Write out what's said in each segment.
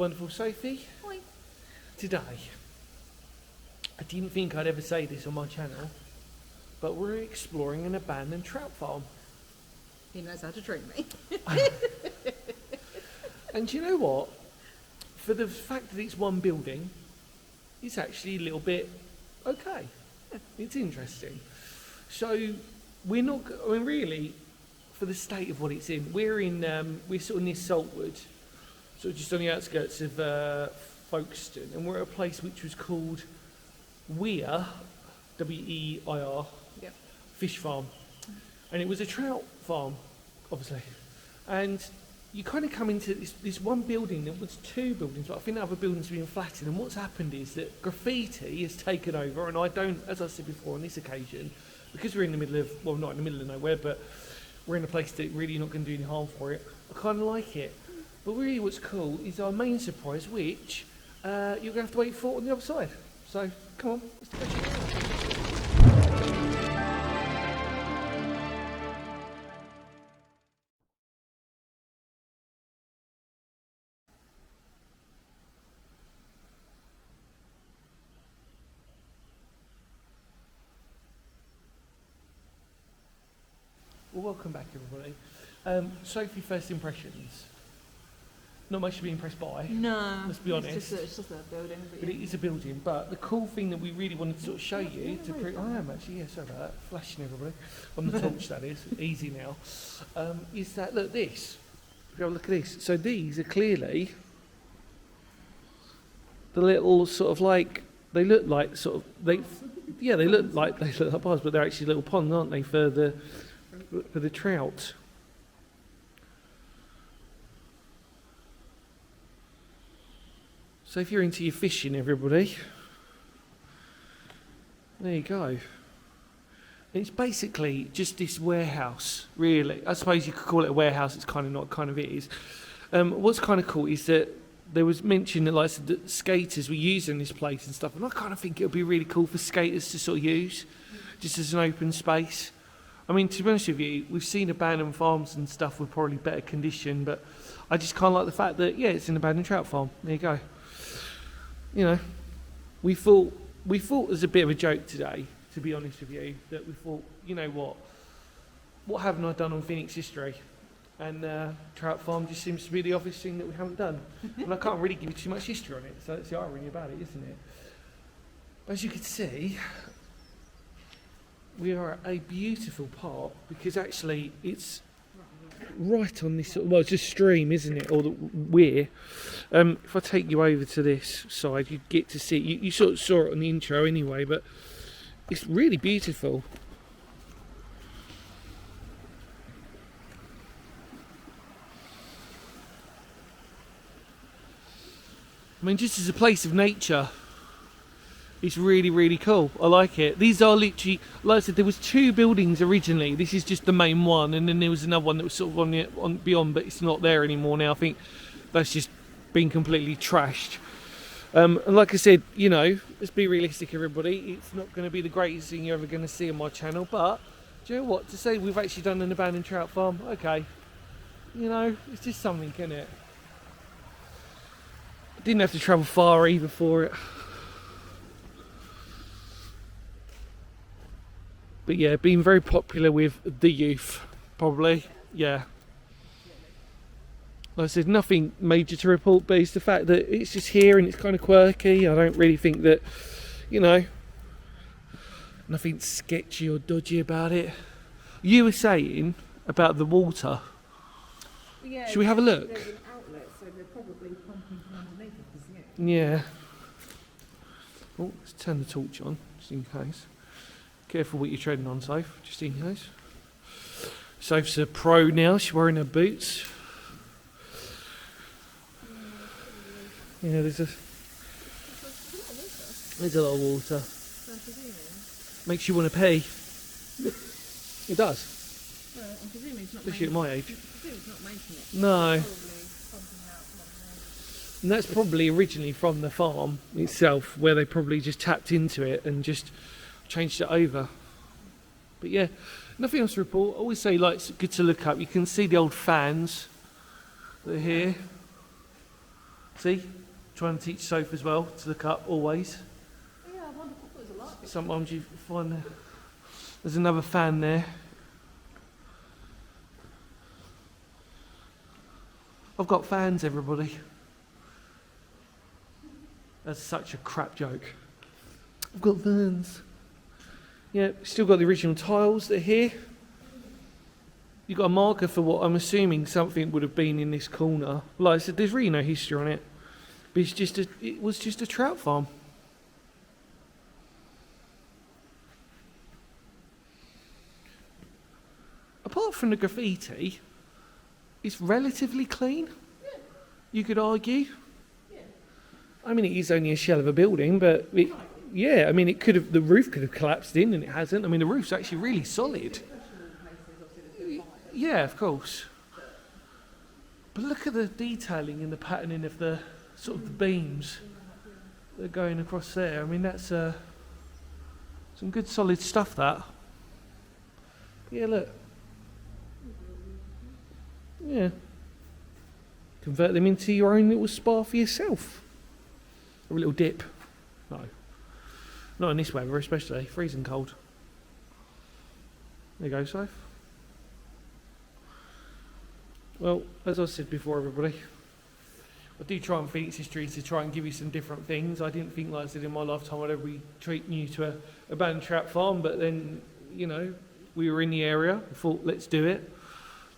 wonderful Sophie. Hi. Today, I didn't think I'd ever say this on my channel, but we're exploring an abandoned trout farm. He knows how to treat me. And do you know what? For the fact that it's one building, it's actually a little bit okay. It's interesting. So we're not, I mean really, for the state of what it's in, we're sort of near Saltwood, sort of just on the outskirts of Folkestone, and we're at a place which was called Weir, W-E-I-R, Yep. Fish Farm. And it was a trout farm, obviously. And you kind of come into this one building. There was two buildings, but I think the other buildings have been flattened. And what's happened is that graffiti has taken over. And I don't, as I said before on this occasion, because we're in the middle of, well, not in the middle of nowhere, but we're in a place that really not going to do any harm for it. I kind of like it. But really what's cool is our main surprise, which you're going to have to wait for on the other side. So, come on, let's go check it out. Well, welcome back, everybody. Sophie, first impressions. Not much to be impressed by. No. Let's be honest. It's just a building. But it is a building. But the cool thing that we really wanted to sort of show you, I am actually, yeah, sorry about that, flashing everybody on the torch. That is easy now. Is that look this? If you have a look at this. So these are clearly the little sort of like they look like sort of they look like ponds, but they're actually little ponds, aren't they, for the trout? So if you're into your fishing, everybody, there you go. It's basically just this warehouse, really. I suppose you could call it a warehouse. It's kind of not, kind of it is. What's kind of cool is that there was mention that, like, that skaters were using this place and stuff, and I kind of think it would be really cool for skaters to sort of use, just as an open space. I mean, to be honest with you, we've seen abandoned farms and stuff with probably better condition, but I just kind of like the fact that, yeah, it's an abandoned trout farm. There you go. You know, we thought as a bit of a joke today, to be honest with you, that we thought, you know what haven't I done on Phoenix history? And Trout Farm just seems to be the obvious thing that we haven't done. And I can't really give you too much history on it, so that's the irony about it, isn't it? As you can see, we are at a beautiful park, because actually it's right on this, well, it's a stream, isn't it, or the weir. If I take you over to this side, you get to see it. You sort of saw it on the intro anyway, but it's really beautiful. I mean, just as a place of nature, it's really, really cool. I like it. These are literally, like I said, there was two buildings originally. This is just the main one, and then there was another one that was sort of on beyond, but it's not there anymore now. I think that's just been completely trashed. And like I said, you know, let's be realistic, everybody. It's not going to be the greatest thing you're ever going to see on my channel, but do you know what? To say we've actually done an abandoned trout farm, okay. You know, it's just something, isn't it? Didn't have to travel far either for it. But yeah, been very popular with the youth, probably. Yeah. Like I said, nothing major to report, but it's the fact that it's just here and it's kind of quirky. I don't really think that, you know, nothing sketchy or dodgy about it. You were saying about the water. Yeah, should we have a look? There's an outlet, so they're probably pumping from underneath it, isn't it? Yeah. Oh, let's turn the torch on, just in case. Careful what you're treading on, Soph, just in case. Soph's a pro now, she's wearing her boots. Yeah, there's a lot of water. Makes you want to pee. It does. Well, I'm presuming it's not Especially at my age. I'm presuming it's not making it. No. It's probably pumping out from And that's probably originally from the farm itself, where they probably just tapped into it and just changed it over. But yeah, nothing else to report. I always say, like, it's good to look up. You can see the old fans that are here. See? Trying to teach Soph as well to look up always. Yeah, I wonder what was like. Sometimes you find there's another fan there. I've got fans, everybody. That's such a crap joke. I've got fans. Yeah, still got the original tiles that are here. You've got a marker for what I'm assuming something would have been in this corner. Like I said, there's really no history on it. But it was just a trout farm. Apart from the graffiti, it's relatively clean. Yeah. You could argue. Yeah. I mean, it is only a shell of a building, but yeah, I mean, the roof could have collapsed in, and it hasn't. I mean, the roof's actually really solid. Yeah, of course. But look at the detailing and the patterning of the sort of the beams that are going across there. I mean, that's some good solid stuff. That. Yeah, look. Yeah. Convert them into your own little spa for yourself. Or a little dip. No. Not in this weather, especially. Freezing cold. There you go, Soph. Well, as I said before, everybody, I do try and think it's history to try and give you some different things. I didn't think, like I said, in my lifetime I'd ever be treating you to a abandoned trout farm, but then, you know, we were in the area. I thought, let's do it.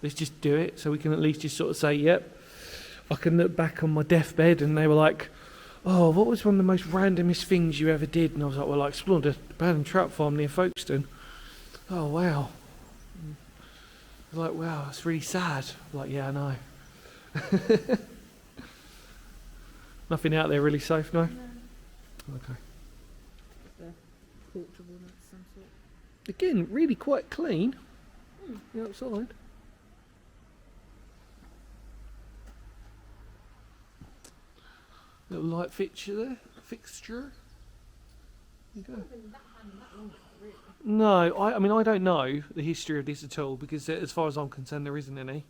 Let's just do it so we can at least just sort of say, yep. I can look back on my deathbed and they were like, oh, what was one of the most randomest things you ever did? And I was like, well, I explored an abandoned trout farm near Folkestone. Oh, wow. I was like, wow, that's really sad. I'm like, yeah, I know. Nothing out there really safe, no? No. Okay. The portable of some sort. Again, really quite clean. The outside. Little light fixture there. Fixture. There you go. No, I mean, I don't know the history of this at all because as far as I'm concerned, there isn't any.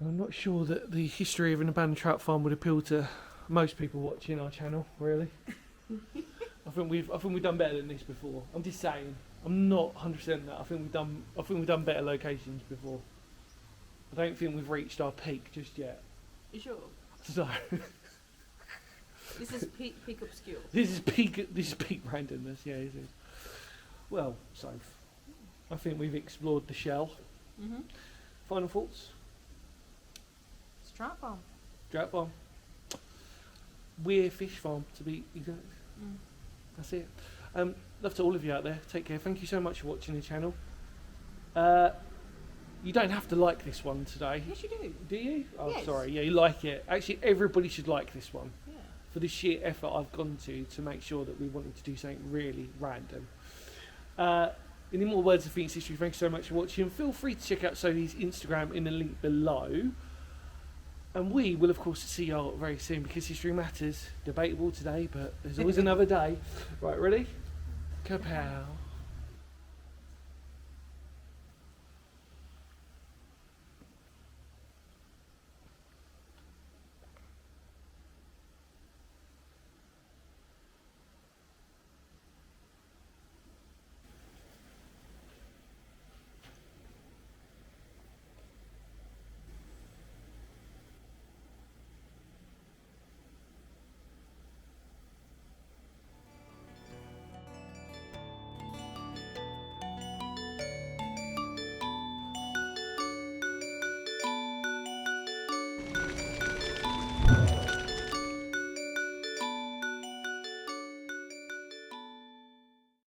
I'm not sure that the history of an abandoned trout farm would appeal to most people watching our channel, really. I think we've done better than this before. I'm just saying. I'm not 100% that. I think we've done better locations before. I don't think we've reached our peak just yet. You sure? So This is peak obscure. this is peak randomness, yeah, is it? Well, so I think we've explored the shell. Mm-hmm. Final thoughts? It's Trout Farm. Trout farm. We're fish farm to be exact. Mm. That's it. Love to all of you out there. Take care. Thank you so much for watching the channel. You don't have to like this one today. Yes, you do. Do you? Oh, Yes. sorry. Yeah, you like it. Actually, everybody should like this one. Yeah. For the sheer effort I've gone to make sure that we wanted to do something really random. In more words of Phoenix History, thanks so much for watching. Feel free to check out Sophie's Instagram in the link below. And we will, of course, see you all very soon because history matters. Debatable today, but there's always another day. Right, ready? Kapow.